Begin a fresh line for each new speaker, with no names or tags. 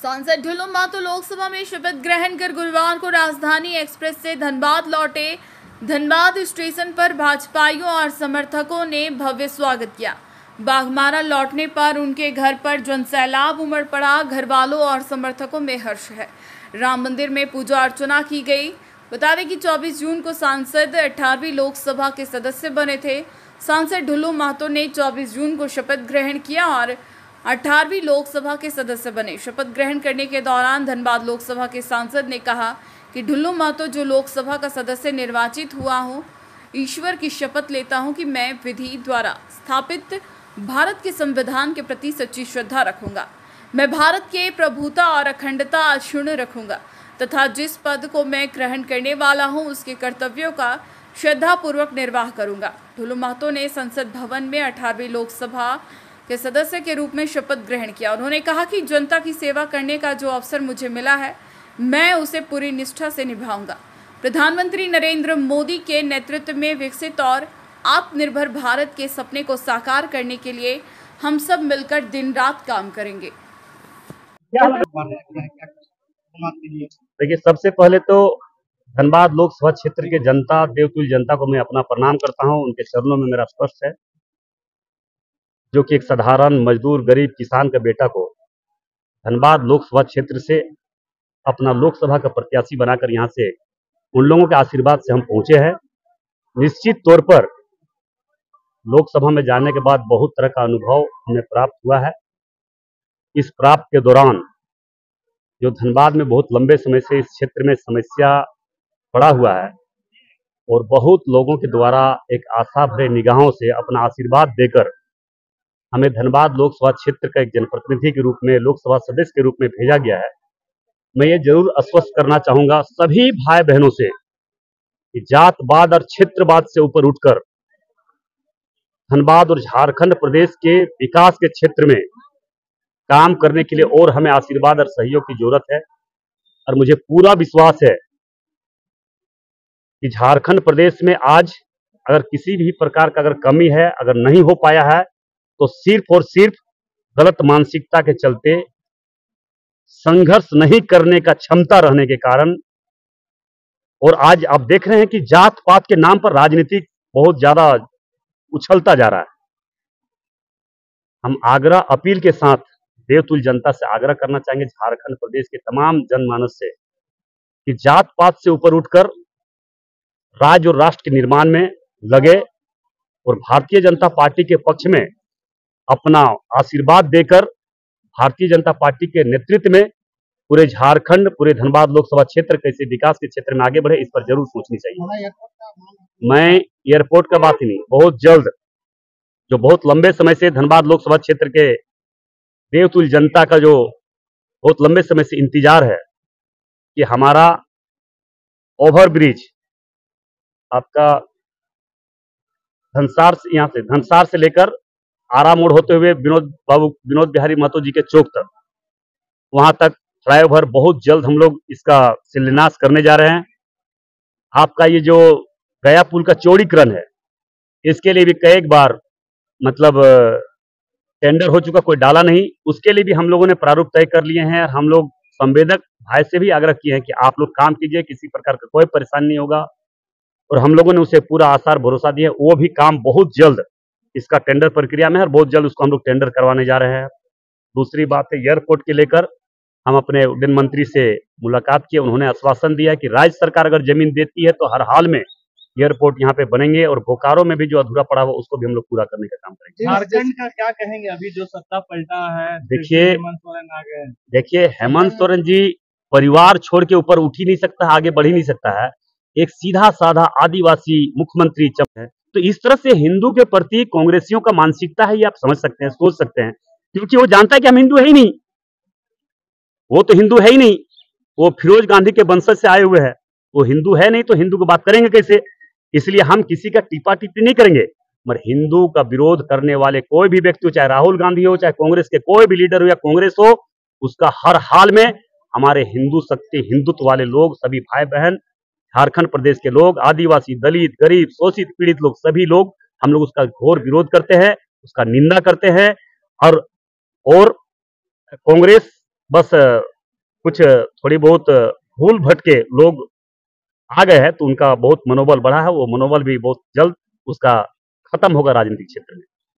सांसद ढुल्लू महतो लोकसभा में शपथ ग्रहण कर गुरुवार को राजधानी एक्सप्रेस से धनबाद लौटे। धनबाद स्टेशन पर भाजपाइयों और समर्थकों ने भव्य स्वागत किया। बाघमारा लौटने पर उनके घर पर जनसैलाब उमड़ पड़ा। घर वालों और समर्थकों में हर्ष है। राम मंदिर में पूजा अर्चना की गई। बता दें कि 24 जून को सांसद 18वीं लोकसभा के सदस्य बने थे। सांसद ढुल्लू महतो ने 24 जून को शपथ ग्रहण किया और 18वीं लोकसभा के सदस्य बने। शपथ ग्रहण करने के दौरान धनबाद लोकसभा के सांसद ने कहा कि ढुल्लू महतो जो लोकसभा का सदस्य निर्वाचित हुआ हूँ, ईश्वर की शपथ लेता हूँ कि मैं विधि द्वारा स्थापित भारत के संविधान के प्रति सच्ची श्रद्धा रखूंगा। मैं भारत के प्रभुता और अखंडता अक्षुण्ण रखूंगा तथा जिस पद को मैं ग्रहण करने वाला हूं उसके कर्तव्यों का श्रद्धापूर्वक निर्वाह करूंगा। ढुल्लू महतो ने संसद भवन में 18वीं लोकसभा के सदस्य के रूप में शपथ ग्रहण किया। उन्होंने कहा कि जनता की सेवा करने का जो अवसर मुझे मिला है, मैं उसे पूरी निष्ठा से निभाऊंगा। प्रधानमंत्री नरेंद्र मोदी के नेतृत्व में विकसित और आत्मनिर्भर भारत के सपने को साकार करने के लिए हम सब मिलकर दिन रात काम करेंगे।
देखिए, सबसे पहले तो धनबाद लोकसभा क्षेत्र के जनता, देवतुल्य जनता को मैं अपना प्रणाम करता हूं। उनके चरणों में मेरा स्पर्श है, जो कि एक साधारण मजदूर गरीब किसान का बेटा को धनबाद लोकसभा क्षेत्र से अपना लोकसभा का प्रत्याशी बनाकर यहां से उन लोगों के आशीर्वाद से हम पहुंचे हैं। निश्चित तौर पर लोकसभा में जाने के बाद बहुत तरह का अनुभव हमें प्राप्त हुआ है। इस प्राप्त के दौरान जो धनबाद में बहुत लंबे समय से इस क्षेत्र में समस्या पड़ा हुआ है और बहुत लोगों के द्वारा एक आशा भरे निगाहों से अपना आशीर्वाद देकर हमें धनबाद लोकसभा क्षेत्र का एक जनप्रतिनिधि के रूप में, लोकसभा सदस्य के रूप में भेजा गया है। मैं ये जरूर आश्वस्त करना चाहूंगा सभी भाई बहनों से कि जातवाद और क्षेत्रवाद से ऊपर उठकर धनबाद और झारखंड प्रदेश के विकास के क्षेत्र में काम करने के लिए और हमें आशीर्वाद और सहयोग की जरूरत है। और मुझे पूरा विश्वास है कि झारखंड प्रदेश में आज अगर किसी भी प्रकार का अगर कमी है, अगर नहीं हो पाया है, तो सिर्फ और सिर्फ गलत मानसिकता के चलते, संघर्ष नहीं करने का क्षमता रहने के कारण। और आज आप देख रहे हैं कि जात पात के नाम पर राजनीति बहुत ज्यादा उछलता जा रहा है। हम आग्रह, अपील के साथ देवतुल्य जनता से आग्रह करना चाहेंगे, झारखंड प्रदेश के तमाम जनमानस से, कि जात पात से ऊपर उठकर राज्य और राष्ट्र के निर्माण में लगे और भारतीय जनता पार्टी के पक्ष में अपना आशीर्वाद देकर भारतीय जनता पार्टी के नेतृत्व में पूरे झारखंड, पूरे धनबाद लोकसभा क्षेत्र कैसे विकास के क्षेत्र में आगे बढ़े, इस पर जरूर सोचनी चाहिए। मैं एयरपोर्ट का बात ही नहीं, बहुत जल्द, जो बहुत लंबे समय से धनबाद लोकसभा क्षेत्र के देवतुल्य जनता का जो बहुत लंबे समय से इंतजार है कि हमारा ओवरब्रिज आपका धनसार से लेकर आरा मोड़ होते हुए विनोद बिहारी महतो जी के चौक तक, वहां तक फ्लाईओवर बहुत जल्द हम लोग इसका शिलान्यास करने जा रहे हैं। आपका ये जो गया पुल का चौड़ीकरण है, इसके लिए भी कई बार टेंडर हो चुका, कोई डाला नहीं। उसके लिए भी हम लोगों ने प्रारूप तय कर लिए हैं। हम लोग संवेदक भाई से भी आग्रह किए हैं कि आप लोग काम कीजिए, किसी प्रकार का कोई परेशानी नहीं होगा। और हम लोगों ने उसे पूरा आसार भरोसा दिया। वो भी काम बहुत जल्द इसका टेंडर प्रक्रिया में है और बहुत जल्द उसको हम लोग टेंडर करवाने जा रहे हैं। दूसरी बात है, एयरपोर्ट के लेकर हम अपने उड्डयन मंत्री से मुलाकात की। उन्होंने आश्वासन दिया कि राज्य सरकार अगर जमीन देती है तो हर हाल में एयरपोर्ट यहाँ पे बनेंगे और बोकारो में भी जो अधूरा पड़ा हुआ उसको भी हम लोग पूरा करने का काम करेंगे।
झारखंड का क्या कहेंगे, अभी जो सत्ता पलटा है?
देखिए,
हेमंत सोरेन आ गए।
हेमंत सोरेन जी परिवार छोड़ के ऊपर उठ ही नहीं सकता, आगे बढ़ ही नहीं सकता है। एक सीधा साधा आदिवासी मुख्यमंत्री है, तो इस तरह से हिंदू के प्रति कांग्रेसियों का मानसिकता है, ये आप समझ सकते हैं, सोच सकते हैं। क्योंकि वो जानता है कि हम हिंदू है ही नहीं, वो तो हिंदू है ही नहीं, वो फिरोज गांधी के वंशज से आए हुए हैं। वो हिंदू है नहीं तो हिंदू को बात करेंगे कैसे? इसलिए हम किसी का टीपा टिप्पणी नहीं करेंगे, मगर हिंदू का विरोध करने वाले कोई भी व्यक्ति हो, चाहे राहुल गांधी हो, चाहे कांग्रेस के कोई भी लीडर हो या कांग्रेस हो, उसका हर हाल में हमारे हिंदू शक्ति, हिंदुत्व वाले लोग, सभी भाई बहन, झारखंड प्रदेश के लोग, आदिवासी, दलित, गरीब, शोषित, पीड़ित लोग, सभी लोग हम लोग उसका घोर विरोध करते हैं, उसका निंदा करते हैं। और कांग्रेस बस कुछ थोड़ी बहुत भूल भटके लोग आ गए हैं, तो उनका बहुत मनोबल बढ़ा है। वो मनोबल भी बहुत जल्द उसका खत्म होगा राजनीतिक क्षेत्र में।